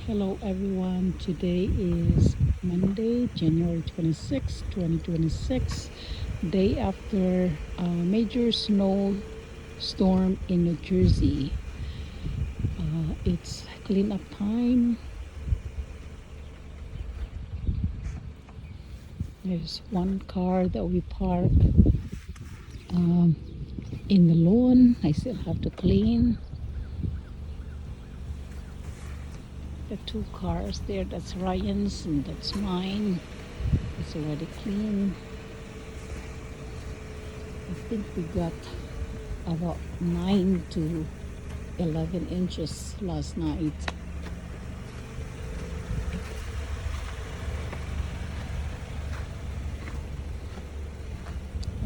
Hello everyone, today is Monday, January 26, 2026, day after a major snowstorm in New Jersey. It's cleanup time. There's one car that we park in the lawn. I still have to clean. The two cars there, that's Ryan's and that's mine. It's already clean. I think we got about 9 to 11 inches last night.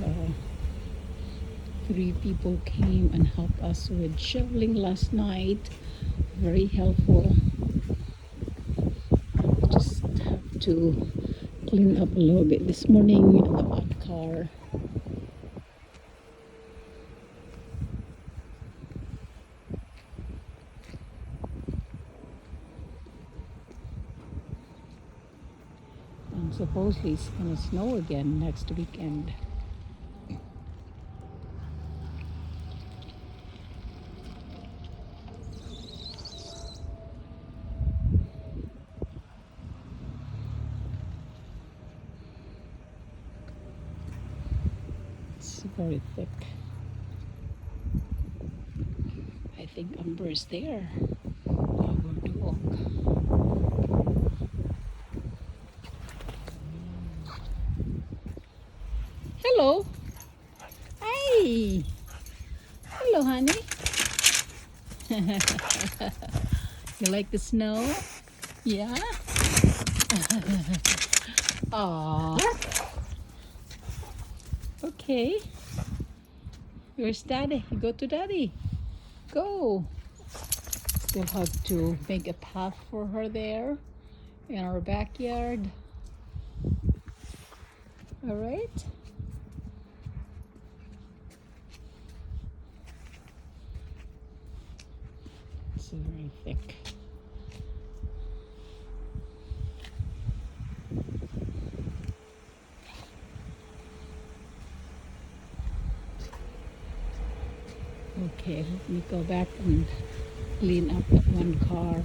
Uh, 3 people came and helped us with shoveling last night. Very helpful. Just have to clean up a little bit this morning the bad car. And supposedly it's gonna snow again next weekend. It's very thick. I think Amber is there. Our dog. Hello. Hey. Hello, honey. You like the snow? Yeah? Aww. Okay. Where's daddy? Go to daddy. Go. Still have to make a path for her there in our backyard. All right. It's very thick. Okay, let me go back and clean up that one car.